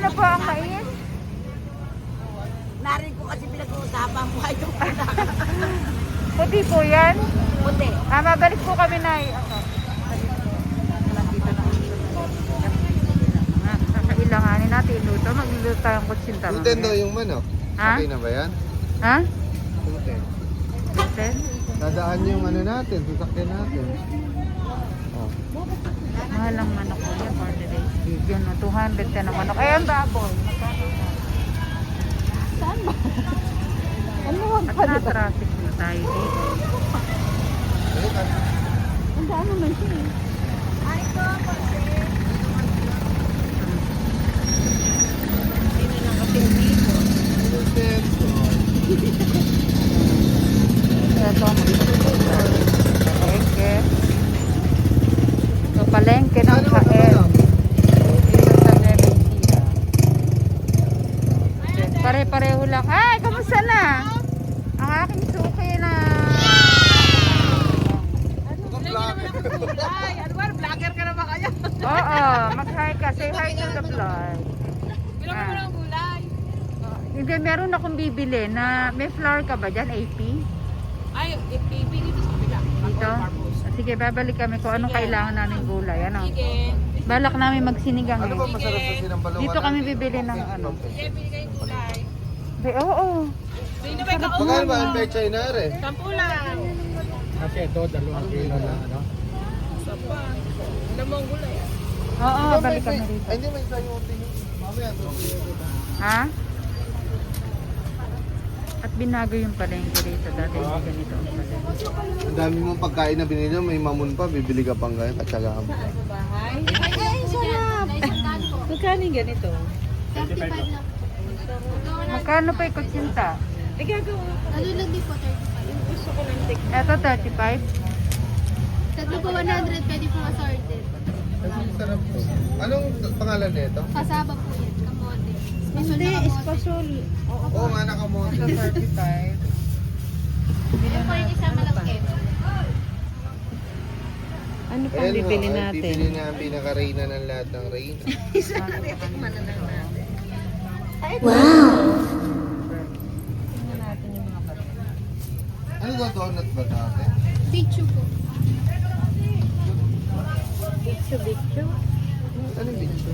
Magkano po ang mais? Narin ko kasi pinag-uusapan mo kayo pala. Puti po yan? Puti. Mabalik po kami na. Kakailanganin natin iluto. Magluluto tayong kutsinta. Gluten daw yung manok. Ha? Okay na ba yan? Ha? Gluten. Gluten? Dadaan yung ano natin, sasakyan natin. Oh. Mahal ang manok ko yan for the days. Yun, 200 ka ng manok. Ay, ang baboy. Saan ba? Ano At na-traffic na tayo dito. Ang daan naman siya eh. Ay ko, kasi. Hindi lang kaping dito. Gluten. Ito, palengke. So, palengke ng kael. Dito sa Nevencia. Pare-pareho lang. Ay, kamusta na? Ang aking suki na. Ay, ano ba? Vlogger ka na ba kaya? Oo, mag-hi ka. Say hi to the vlog. Bilang mo ng gulay. Hindi, meron akong bibili na may flour ka ba dyan, AP? Ay, ibig dito sa kabila. Dito? Sige, babalik kami kung anong kailangan namin gulay. Ano? Sige. Balak namin magsinigang Ano ba eh. masarap sa sinampalungan? Dito kami bibili ng ano. Sige, bili kayong gulay. Oo. Sino ba ikaw? Magkano ba ang pechay na rin? 10 lang. Kasi ito, 2 kilo na ano. Sapa. Alam mo ang gulay. Oo, balik kami dito. Ay, hindi, may sayote yun. Mamaya, Ha? At binago yung palengke dito. Dati hindi ganito ang palengke. ang dami mong pagkain na binili, may mamon pa, bibili ka pang ganyan, at saka Sa bahay? Ay, sarap. Magkano yung ganito? Magkano pa yung kutsinta? Ay, gagawa ko. Ano lang din po, 35. Gusto ko ng tig. Ito, 35. Tatlo po 100, pwede po assorted. ang sarap to. Anong pangalan nito? Kasaba po yan, kamote. Hindi, espasol. Oo nga, nakamote. Ito, 35. Yan po yung isang malaki. Ano pang Ayan mo, bibili ay, natin? bibili na ang pinaka-reyna ng lahat ng reyna. Tingnan natin yung mga palengke. Ano ba, donut ba dati? Bichu po. Bitso. Ano yung bitso?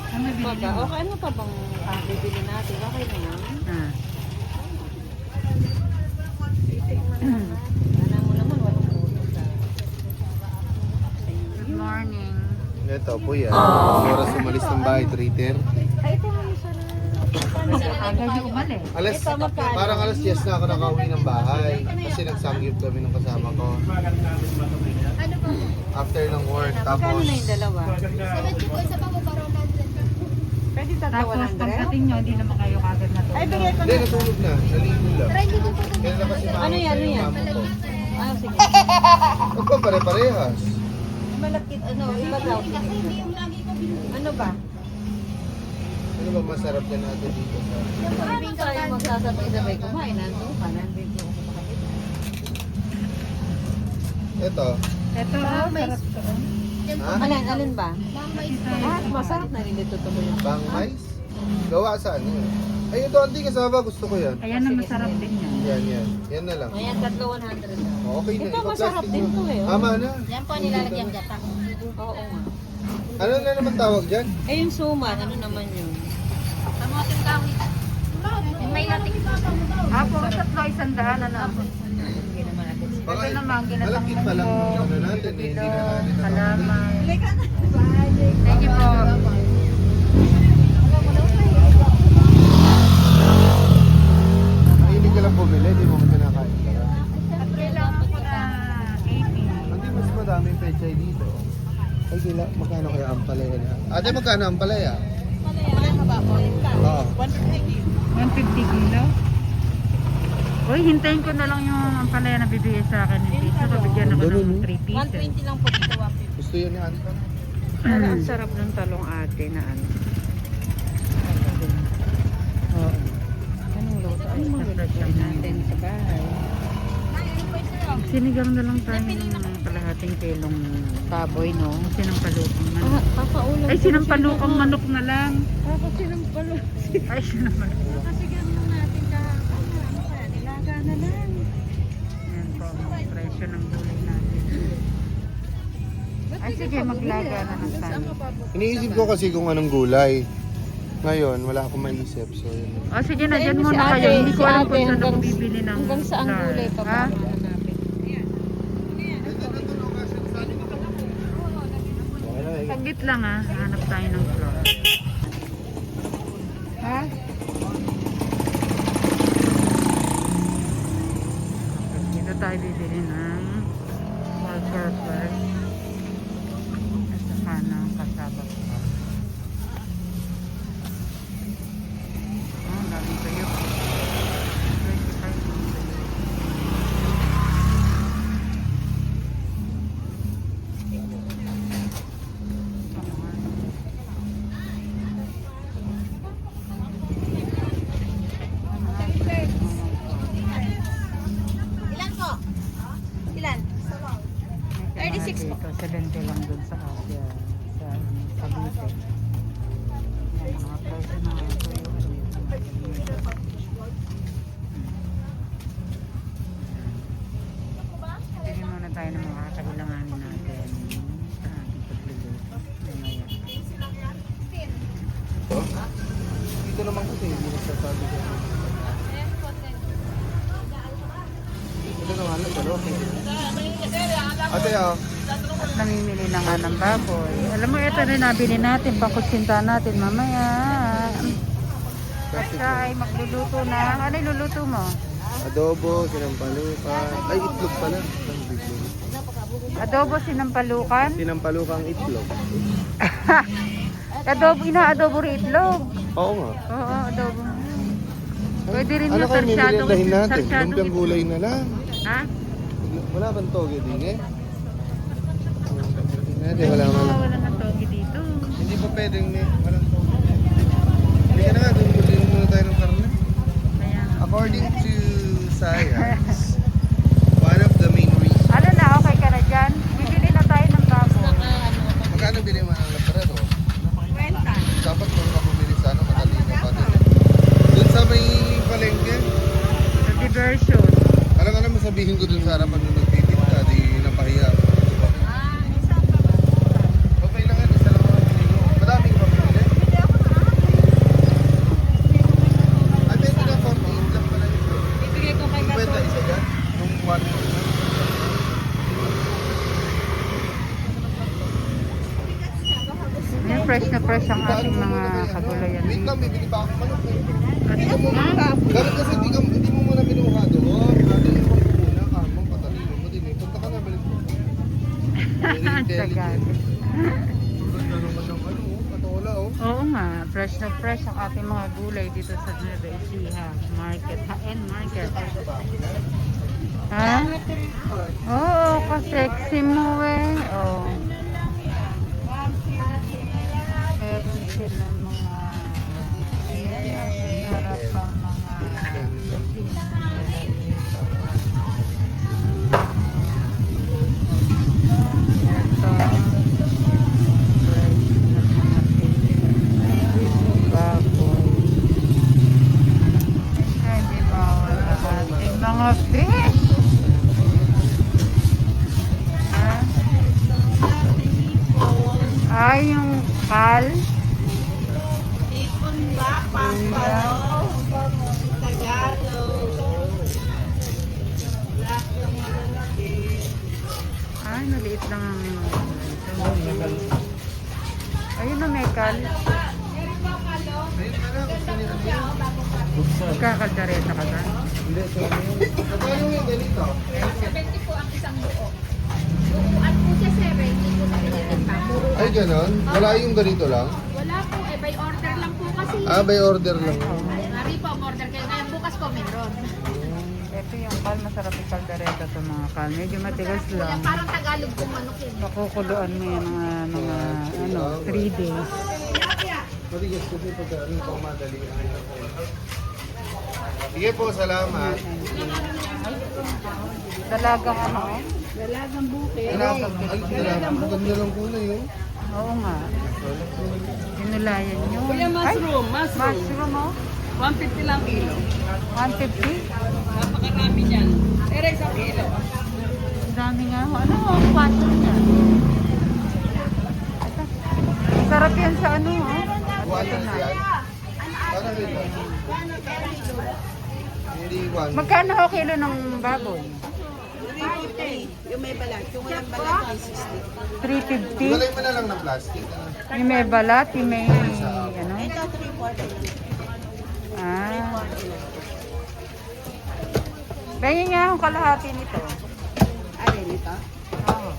Ano bibili Baba, mo? okay, ano pa bang bibili natin? Okay na yan? Ah. Alam mo naman, walang puto sa... Good morning. Ito po yan. Oras umalis ng bahay, 3:10. Ay, ito yung sarap. Agad yung umalis. Alas, parang alas 10 na ako nakauwi ng bahay. Kasi nagsanggip kami ng kasama ko. Ano po? After ng work. Magkano Tapos, na yung dalawa? 70 po, isa pa po para 100. Pwede tatlo Tapos 100? pagdating nyo, hindi naman kayo kagad Ay, natulog. bigay ko hindi, na. natulog na. Naligo lang. Try nyo po po. Kaya na kasi mama Ano yan, ano yan? mama ko. Ah, sige. Huwag pa pare-parehas. Malakit, ano, iba daw. Kasi hindi yung lagi ko binili. Ano ba? Ano ba masarap yan natin dito sa... Paano tayo magsasabay-sabay kumain? Nandun ka, nandun ko makakita. Ito. Ito, sarap to. Yan po. Ha? Alin ba? Ma'am, mais po. Ah, masarap na rin dito tuloy. Bang mais? Gawa saan yun? Ay, ito, hindi kasama. Gusto ko yan. Ayan na masarap din yan. Yan, yan. Yan na lang. Ayan, tatlo 100 na. Okay na. Ito, masarap din to eh. oh. Tama na. Yan po nilalagyan gata. Oo nga. Ano na naman tawag dyan? Eh, yung suman, ano naman yun? Kamote lang. May latik. Apo, tatlo 100 ano. Hindi naman natin sila. Baka, Ito naman, ginatang malapit pa lang munggo, ano natin. Eh, hindi na natin halaman. Thank you po. Mahilig ka lang bumili, di mo kinakain. At kailangan ko na 80. Hindi mas madaming pechay dito. Ay, sila, magkano kaya ang palaya na? Ate, magkano ang palaya? Oo. 150 kilo. Uy, hintayin ko na lang yung ampalaya na bibigay sa akin ng pizza. Kabigyan ako Ganun, ng no? 3 pieces. 120 lang po dito, 150. Gusto yun ni Anton? Pero ang sarap ng talong ate na ano. Oo. Anong luto? Ano mga luto natin sa bahay? Sinigang na lang tayo ng kalahati kalahating kilong baboy, no? Sinampalukang manok. Kakaulam. Ay, sinampalukang manok na lang. Sinampalok. Ay, sinampalukang. Kasi ganun natin ano kaya, nilaga na lang. Yan po ang presyo ng gulay natin. Ay, sige, maglaga na lang tayo. Iniisip ko kasi kung anong gulay. Ngayon, wala akong maisip. So, yun. O, sige na, dyan Si muna ate, kayo. Hindi ko si alam ate, kung saan ako hanggang- bibili ng Hanggang saan flour. gulay pa ba Ha? hanapin? Saglit lang ha. Hanap tayo ng flour. Ha? Dito tayo bibili ng all-purpose. At saka ng kasaba ko. Oh, daming tuyo. 25 tuyo. Ilan po? Ilan? 36 po. Dito, 70 lang dun sa Asia. Sa Cavite. Yan, mga presyo ng mga tuyo. Bili muna tayo ng mga kailanganin natin sa ating pagluluto. Mamaya. Dito naman kasi, hindi nagsasabi ko. Ito na nga lang, dalawa. Ate, At namimili na nga ng baboy. Alam mo, ito rin nabili natin. Pangkutsinta natin mamaya. At siya ay magluluto na. Ano iluluto mo? adobo, sinampalukan. Ay, itlog pala. Adobo sinampalukan? Sinampalukang itlog. Adobo, ina-adobo rin itlog. Oo nga. Oo, adobo. Pwede rin Ano yung kayo sarsyadong mimilihan natin? sarsyadong Lumpiang gulay na lang. Ha? Wala bang toge din eh? Hindi, wala nga. Wala ng togi dito. Hindi pa pwedeng may walang toge. Hindi ka na nga, dumulin muna tayo ng karne. Kaya, According to science, one of the main reasons. ano na, okay ka na dyan? Bibili na tayo ng baboy. Magkano bili mo ng labrado? Dapat kung ka bumili sana, matalino pa din. Doon sa may palengke, Sa diversion. alam ka naman sabihin ko doon sa harapan nung nagtitip ka, di napahiya. Okay lang yan, isa lang mga kilo. Madaming ka bumili. Ate, ito na 48 lang pala ito. Bibigay ko kay Yung Gato. kwenta isa dyan, nung 1. Yan, fresh na fresh ang ating mga kagulayan Wait lang, dito. bibili pa ako manok eh. Hindi ka muna, ganun kasi hindi mo muna binuha doon. Ate, yung muna, kamang patalino mo din eh. Punta ka na, balik mo. Very intelligent. Ganda naman ng ano, patola oh. Oo nga, fresh na fresh ang ating mga gulay dito sa Nueva Ecija Market, Haen Market. Ha? Oo, ka-sexy mo eh. Oo. Meron sila mga harap ang mga ito. Baboy. Hindi mawala ating mga fish. Ha? Ay, yung kal. Ay, maliit lang ang ayun na may kal. Magkakaldareta ka ba? Hindi, so ano yun? Magkano yung ganito? 70 po ang isang buo. Buuan po siya 7, hindi po sa pinitin pa. Ay, ganon? Wala yung ganito lang? Wala po eh, by order lang po kasi. Ah, by order lang. Mari po ang order kayo. Ngayon bukas po meron. Ito yung kal, masarap yung kaldareta ito mga kal. Medyo matigas Kuya, lang. parang Tagalog kung manok yun. Pakukuluan mo yan mga 3 days. Matigas kasi pagka ano pang madali. Sige po, salamat. Dalagang ano? Dalagang bukid. Ang ganda lang po na yun. Oo nga. Pinulayan nyo. Kuya, mushroom, mushroom. Mushroom oh. 150 lang kilo. 150? Napakarami niyan. Pero isang kilo. Ang dami nga ho. Ano ho? 4 niya. Ito. Sarap yan sa ano ho. Water yan. Parang ito. Hindi one. Magkano ho kilo ng baboy? 350. Yung may balat. Yung walang balat, 360. 350? Iwalay mo na lang ng plastic. Yung may balat, yung may ano? Ito, 340. Ah. Ganyan nga akong kalahati nito. Ay, nito? Oo.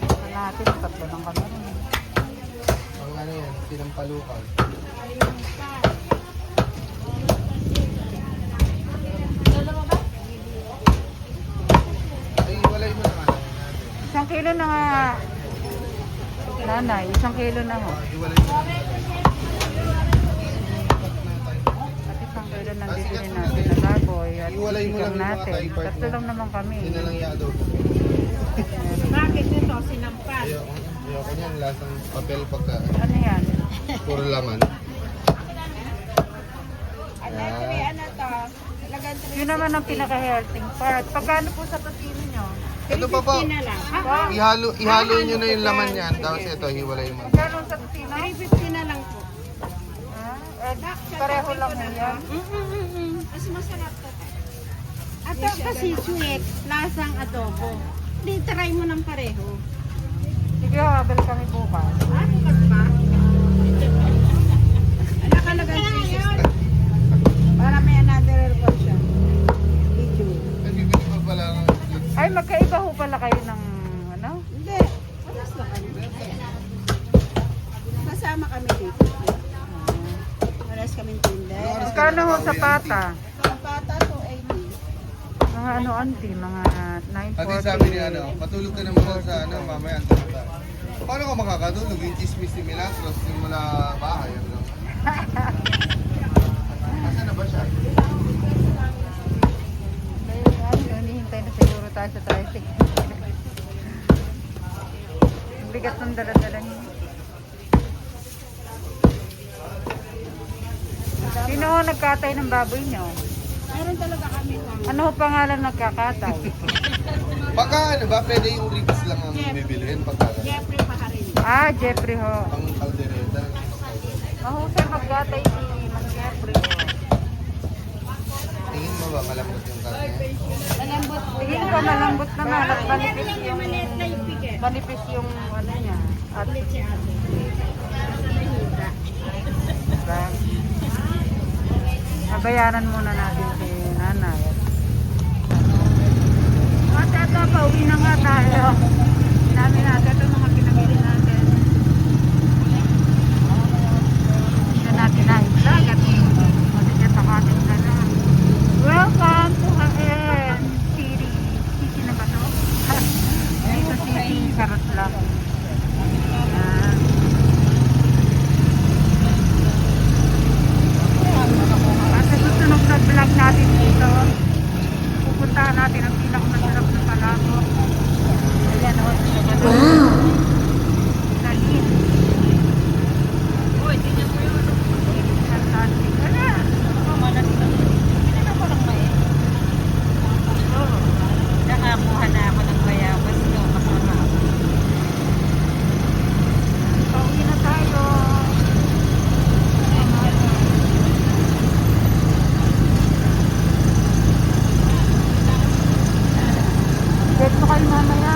Kalahati, tatlo lang kami rin. Ang ano yan, sinampalukan. Ay, iwalay mo na nga lang. 1 kilo na nga. Nanay, 1 kilo na ho. Iwalay mo na. At 1 kilo nang bibili natin na baboy. At Iwalay mo lang sigang yung mga natin. Thai part Tatlo mo. lang naman kami. Yun na lang yado. Bakit ito? Sinampan. Ayoko niyan, lasang papel pagka Ano yan? puro laman. Ano to? Talagang Yun naman ang pinaka-healthy part. Pagkano po sa pasino nyo? Ito pa po. na lang. Ihalo nyo na yung laman yan. Tapos ito, hiwalay mo. Pagkano sa pasino? 350 na lang po. Pareho lang mo yan. Mas masarap to. Ato kasi sweet, lasang adobo. Di try mo ng pareho. Sige, habal kami bukas. Ano ka ba? Nakalagang pieces. Para may another portion. Video. Nagbibili pa pala ng Ay, magkaiba ho pala kayo ng ano? Hindi. Alas na kami. Kasama kami dito. Alas kaming tinda. Magkano ho sa pata? Ang pata to 80. Mga ano, auntie, mga Ate 940. sabi ni ano, patulog ka naman sa ano, mamaya ang tata. Paano ka makakatulog? Yung chismis ni Milagros, yung mula bahay. Ano? Nasaan na ba siya? Ano, hinihintay na siguro tayo sa tricycle. Ang bigat ng dala-dala niya. Sino ho nagkatay ng baboy niyo? Meron talaga kami to. Ano ho pangalan nagkakatay? Pagka ano ba, pwede yung ribs lang ang bibilihin pagka Jeffrey Paharin. Ah, Jeffrey ho. pang kaldereta. Mahusay magkatay si Mang Jeffrey ho. Tingin mo ba malambot yung karne? Malambot po Tingin yan. ko malambot naman at manipis Yung yung maliit na ipigit. manipis yung ano niya. At Ulit si ate. Mahita. diba? Nabayaran muna natin si nanay. At ito, pauwi na nga tayo. Sinabi natin ito mga pinamili natin. Hindi natin na-vlog at matigat ako ating dala. Welcome to Haen City. City na ba ito? Dito City, Sarot lang. Ayan. At sa susunod na vlog natin dito, pupuntahan natin ang pinakamasarap na palabo. Ayan o. Wow! Salin. Uy, tingnan mo yun. Fantastic. Wala. Tingnan ko lang may. Oo. Nakakuha na ako ng bayabas ko. Masarap. Pauwi na tayo. Check mo kayo mamaya.